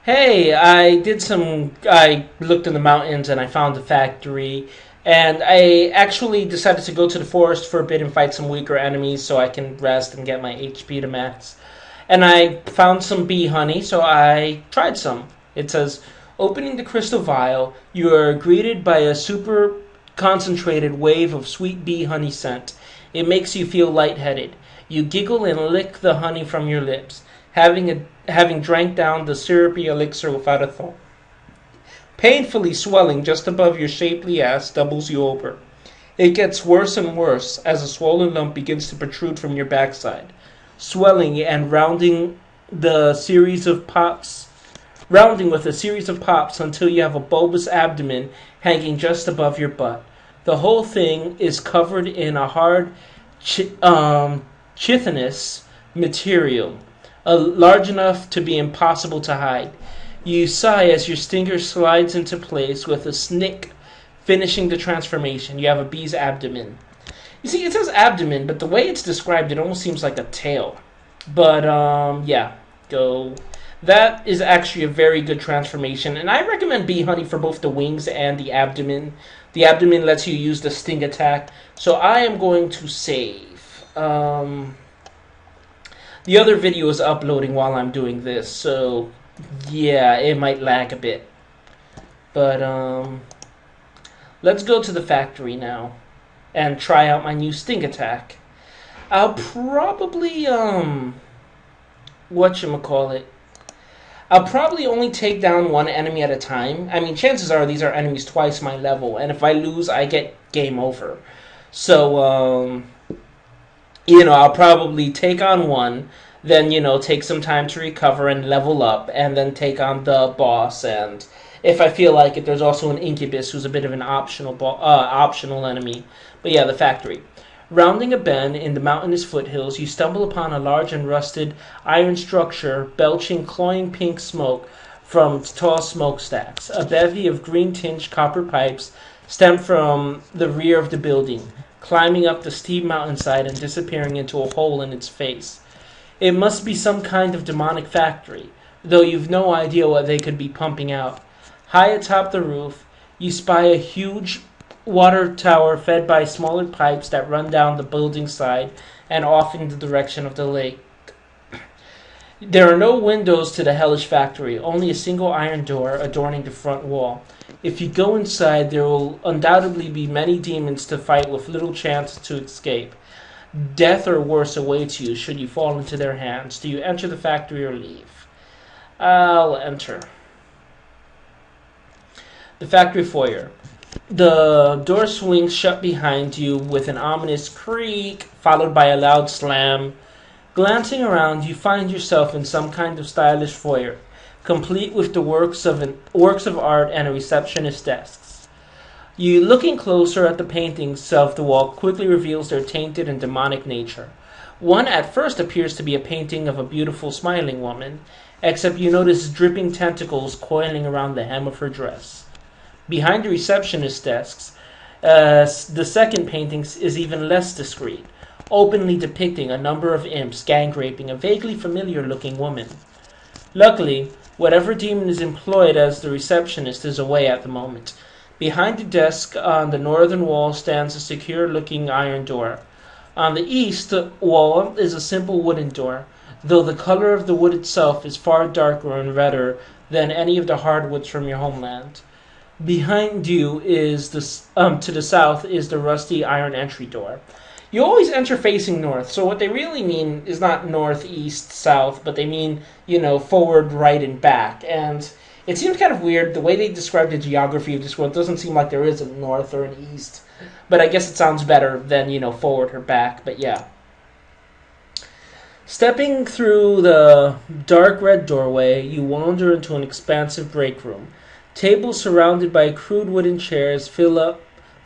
Hey, I looked in the mountains and I found a factory. And I actually decided to go to the forest for a bit and fight some weaker enemies so I can rest and get my HP to max. And I found some bee honey, so I tried some. It says, opening the crystal vial, you are greeted by a super concentrated wave of sweet bee honey scent. It makes you feel lightheaded. You giggle and lick the honey from your lips, having drank down the syrupy elixir without a thought. Painfully swelling just above your shapely ass doubles you over. It gets worse and worse as a swollen lump begins to protrude from your backside, swelling and rounding with a series of pops until you have a bulbous abdomen hanging just above your butt. The whole thing is covered in a hard chitinous material, large enough to be impossible to hide. You sigh as your stinger slides into place with a snick finishing the transformation. You have a bee's abdomen. You see, it says abdomen, but the way it's described, it almost seems like a tail. But, yeah, go. That is actually a very good transformation, and I recommend bee honey for both the wings and the abdomen. The abdomen lets you use the sting attack, so I am going to save. The other video is uploading while I'm doing this, so yeah, it might lag a bit. But, let's go to the factory now and try out my new sting attack. I'll probably, whatchamacallit. I'll probably only take down one enemy at a time. I mean, chances are these are enemies twice my level, and if I lose, I get game over. So, I'll probably take on one, then, take some time to recover and level up, and then take on the boss, and if I feel like it, there's also an Incubus who's a bit of an optional enemy. But yeah, the factory. Rounding a bend in the mountainous foothills, you stumble upon a large and rusted iron structure belching cloying pink smoke from tall smokestacks. A bevy of green-tinged copper pipes stem from the rear of the building, climbing up the steep mountainside and disappearing into a hole in its face. It must be some kind of demonic factory, though you've no idea what they could be pumping out. High atop the roof, you spy a huge water tower fed by smaller pipes that run down the building's side and off in the direction of the lake. There are no windows to the hellish factory, only a single iron door adorning the front wall. If you go inside, there will undoubtedly be many demons to fight with little chance to escape. Death or worse awaits you should you fall into their hands. Do you enter the factory or leave? I'll enter. The factory foyer. The door swings shut behind you with an ominous creak, followed by a loud slam. Glancing around, you find yourself in some kind of stylish foyer, complete with the works of art and a receptionist's desks. You looking closer at the paintings of the wall quickly reveals their tainted and demonic nature. One at first appears to be a painting of a beautiful smiling woman, except you notice dripping tentacles coiling around the hem of her dress. Behind the receptionist's desks, the second painting is even less discreet, openly depicting a number of imps gang-raping a vaguely familiar-looking woman. Luckily, whatever demon is employed as the receptionist is away at the moment. Behind the desk on the northern wall stands a secure-looking iron door. On the east wall is a simple wooden door, though the color of the wood itself is far darker and redder than any of the hardwoods from your homeland. Behind you is to the south is the rusty iron entry door. You always enter facing north, so what they really mean is not north, east, south, but they mean, forward, right, and back. And it seems kind of weird, the way they describe the geography of this world doesn't seem like there is a north or an east. But I guess it sounds better than, forward or back, but yeah. Stepping through the dark red doorway, you wander into an expansive break room. Tables surrounded by crude wooden chairs fill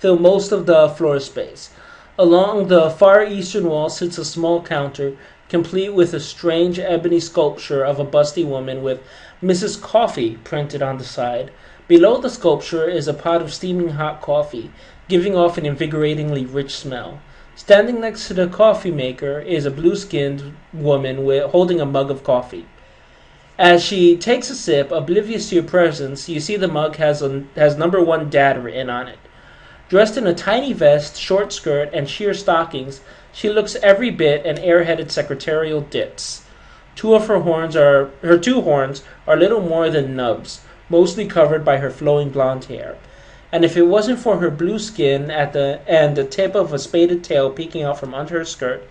most of the floor space. Along the far eastern wall sits a small counter, complete with a strange ebony sculpture of a busty woman with Mrs. Coffee printed on the side. Below the sculpture is a pot of steaming hot coffee, giving off an invigoratingly rich smell. Standing next to the coffee maker is a blue-skinned woman holding a mug of coffee. As she takes a sip, oblivious to your presence, you see the mug has number one dad written on it. Dressed in a tiny vest, short skirt, and sheer stockings, she looks every bit an airheaded secretarial ditz. Her two horns are little more than nubs, mostly covered by her flowing blonde hair. And if it wasn't for her blue skin and the tip of a spaded tail peeking out from under her skirt,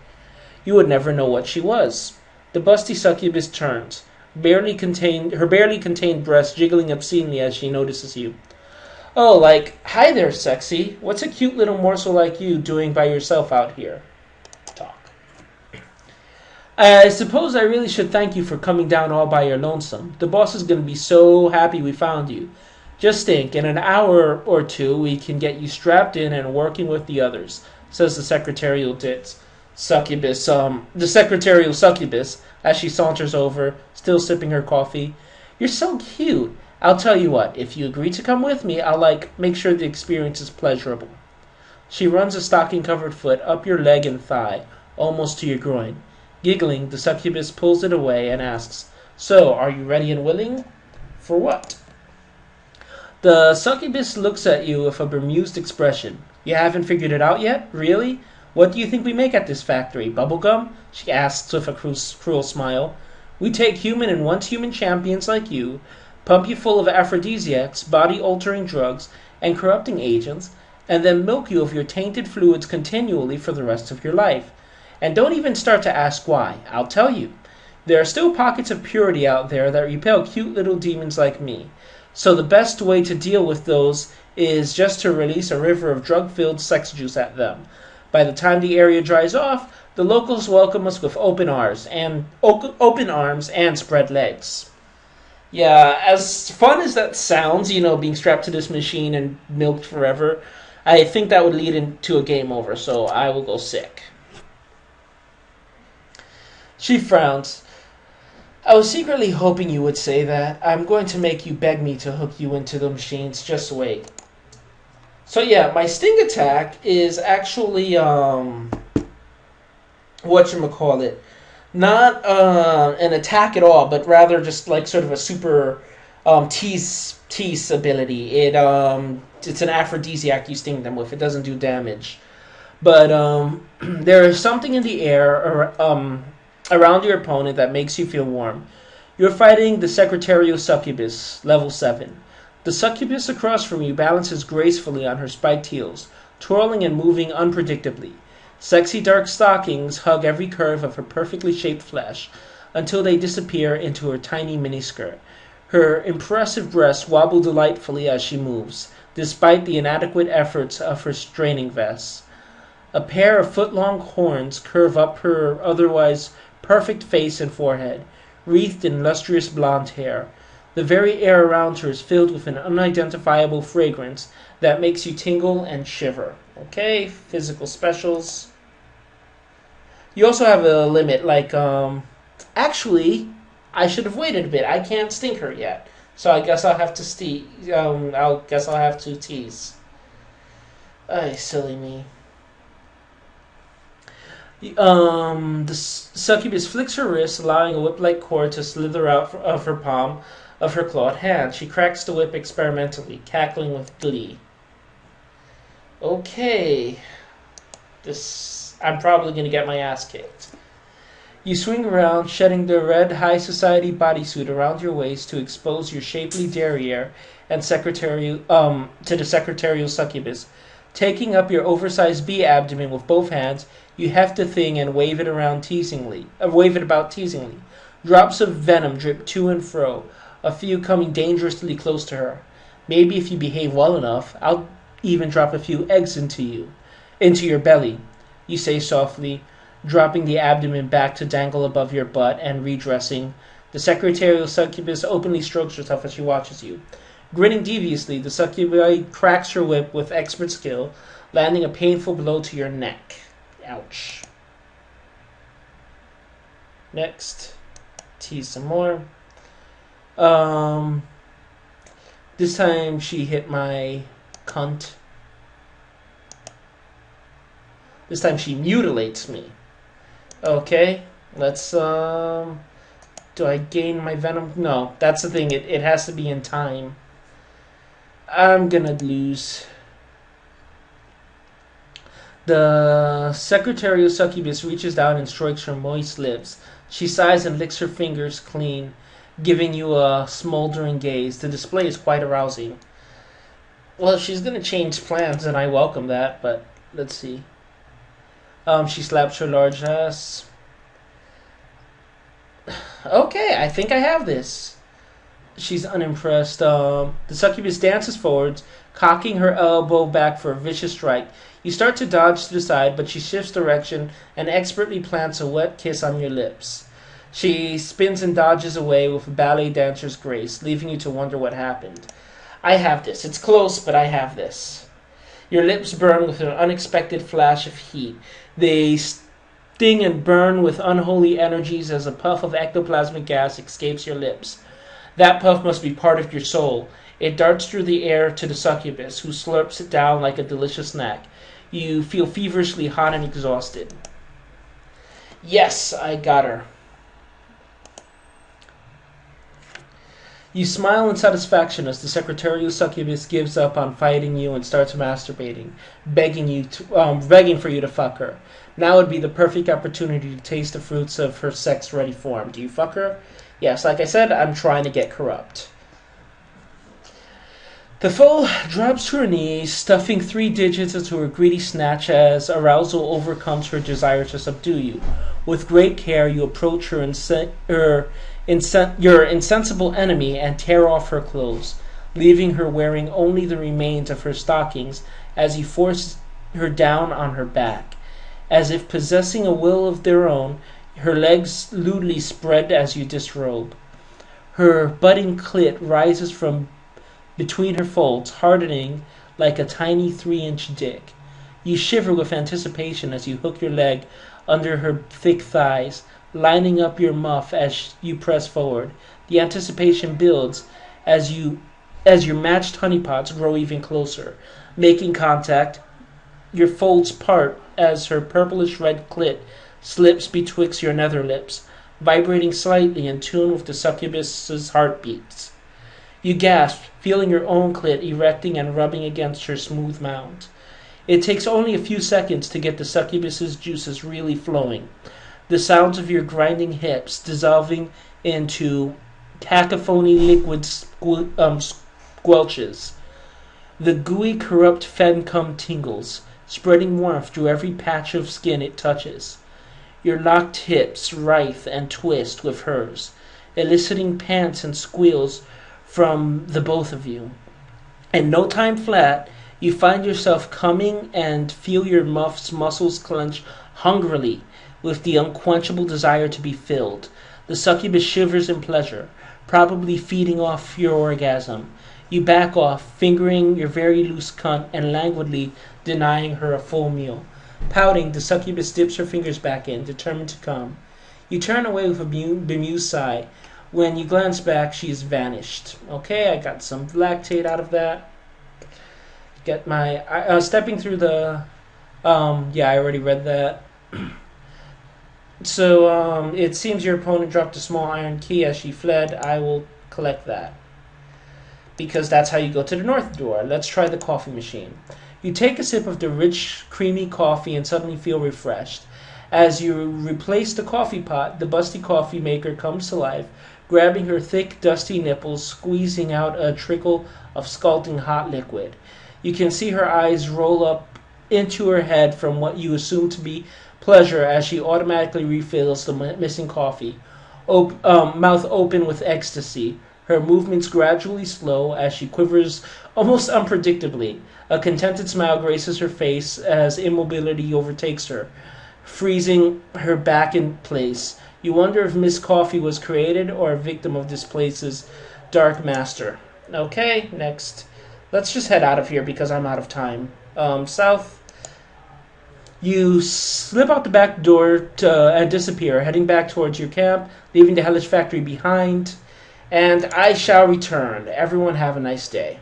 you would never know what she was. The busty succubus turns, her barely contained breasts jiggling obscenely as she notices you. Oh, hi there, sexy. What's a cute little morsel like you doing by yourself out here? Talk. I suppose I really should thank you for coming down all by your lonesome. The boss is going to be so happy we found you. Just think, in an hour or two we can get you strapped in and working with the others, says the secretarial succubus, as she saunters over, still sipping her coffee. You're so cute. I'll tell you what, if you agree to come with me, I'll make sure the experience is pleasurable. She runs a stocking-covered foot up your leg and thigh, almost to your groin. Giggling, the succubus pulls it away and asks, So, are you ready and willing? For what? The succubus looks at you with a bemused expression. You haven't figured it out yet? Really? What do you think we make at this factory? Bubblegum? She asks with a cruel smile. We take human and once human champions like you, pump you full of aphrodisiacs, body-altering drugs, and corrupting agents, and then milk you of your tainted fluids continually for the rest of your life. And don't even start to ask why. I'll tell you. There are still pockets of purity out there that repel cute little demons like me. So the best way to deal with those is just to release a river of drug-filled sex juice at them. By the time the area dries off, the locals welcome us with open arms and spread legs. Yeah, as fun as that sounds, being strapped to this machine and milked forever, I think that would lead into a game over, so I will go sick. She frowns. I was secretly hoping you would say that. I'm going to make you beg me to hook you into the machines. Just wait. So yeah, my sting attack is actually, whatchamacallit, not an attack at all, but rather just sort of a super tease ability. It's an aphrodisiac you sting them with. It doesn't do damage. But there is something in the air around your opponent that makes you feel warm. You're fighting the secretarial succubus, level 7. The succubus across from you balances gracefully on her spiked heels, twirling and moving unpredictably. Sexy dark stockings hug every curve of her perfectly shaped flesh until they disappear into her tiny miniskirt. Her impressive breasts wobble delightfully as she moves, despite the inadequate efforts of her straining vests. A pair of foot-long horns curve up her otherwise perfect face and forehead, wreathed in lustrous blonde hair. The very air around her is filled with an unidentifiable fragrance that makes you tingle and shiver. Okay, physical specials. You also have a limit, actually, I should have waited a bit. I can't stink her yet. So I guess I'll have to I'll have to tease. Ay, silly me. The succubus flicks her wrist, allowing a whip-like cord to slither out of her palm of her clawed hand. She cracks the whip experimentally, cackling with glee. Okay. I'm probably going to get my ass kicked. You swing around, shedding the red high society bodysuit around your waist to expose your shapely derriere and to the secretarial succubus. Taking up your oversized bee abdomen with both hands, you heft the thing and wave it about teasingly. Drops of venom drip to and fro, a few coming dangerously close to her. Maybe if you behave well enough, I'll even drop a few eggs into your belly, you say softly, dropping the abdomen back to dangle above your butt and redressing. The secretarial succubus openly strokes herself as she watches you. Grinning deviously, the succubus cracks her whip with expert skill, landing a painful blow to your neck. Ouch. Next. Tease some more. This time she hit my cunt. This time she mutilates me. Okay, let's Do I gain my venom? No, that's the thing. It has to be in time. I'm gonna lose. The secretarial succubus reaches down and strokes her moist lips. She sighs and licks her fingers clean, giving you a smoldering gaze. The display is quite arousing. Well, she's gonna change plans, and I welcome that, but let's see. She slaps her large ass. Okay, I think I have this. She's unimpressed. The succubus dances forwards, cocking her elbow back for a vicious strike. You start to dodge to the side, but she shifts direction and expertly plants a wet kiss on your lips. She spins and dodges away with a ballet dancer's grace, leaving you to wonder what happened. I have this. It's close, but I have this. Your lips burn with an unexpected flash of heat. They sting and burn with unholy energies as a puff of ectoplasmic gas escapes your lips. That puff must be part of your soul. It darts through the air to the succubus, who slurps it down like a delicious snack. You feel feverishly hot and exhausted. Yes, I got her. You smile in satisfaction as the secretarial succubus gives up on fighting you and starts masturbating, begging for you to fuck her. Now would be the perfect opportunity to taste the fruits of her sex-ready form. Do you fuck her? Yes, like I said, I'm trying to get corrupt. The foe drops to her knees, stuffing 3 digits into her greedy snatch as arousal overcomes her desire to subdue you. With great care, you approach your insensible enemy and tear off her clothes, leaving her wearing only the remains of her stockings as you force her down on her back. As if possessing a will of their own, her legs lewdly spread as you disrobe. Her budding clit rises from between her folds, hardening like a tiny 3-inch dick. You shiver with anticipation as you hook your leg under her thick thighs, lining up your muff as you press forward. The anticipation builds as your matched honeypots grow even closer. Making contact, your folds part as her purplish red clit slips betwixt your nether lips, vibrating slightly in tune with the succubus's heartbeats. You gasp, feeling your own clit erecting and rubbing against her smooth mound. It takes only a few seconds to get the succubus's juices really flowing. The sounds of your grinding hips dissolving into cacophony liquid squelches. The gooey, corrupt fencum tingles, spreading warmth through every patch of skin it touches. Your locked hips writhe and twist with hers, eliciting pants and squeals from the both of you. In no time flat, you find yourself coming and feel your muff's muscles clench hungrily with the unquenchable desire to be filled. The succubus shivers in pleasure, probably feeding off your orgasm. You back off, fingering your very loose cunt and languidly denying her a full meal. Pouting, the succubus dips her fingers back in, determined to come. You turn away with a bemused sigh. When you glance back, she has vanished. Okay, I got some lactate out of that. Get my... stepping through the... yeah, I already read that. So, it seems your opponent dropped a small iron key as she fled. I will collect that, because that's how you go to the north door. Let's try the coffee machine. You take a sip of the rich, creamy coffee and suddenly feel refreshed. As you replace the coffee pot, the busty coffee maker comes to life, grabbing her thick, dusty nipples, squeezing out a trickle of scalding hot liquid. You can see her eyes roll up into her head from what you assume to be pleasure as she automatically refills the missing coffee, mouth open with ecstasy. Her movements gradually slow as she quivers almost unpredictably. A contented smile graces her face as immobility overtakes her, freezing her back in place. You wonder if Miss Coffee was created or a victim of this place's dark master. Okay, next. Let's just head out of here because I'm out of time. South. You slip out the back door and disappear, heading back towards your camp, leaving the hellish factory behind. And I shall return. Everyone have a nice day.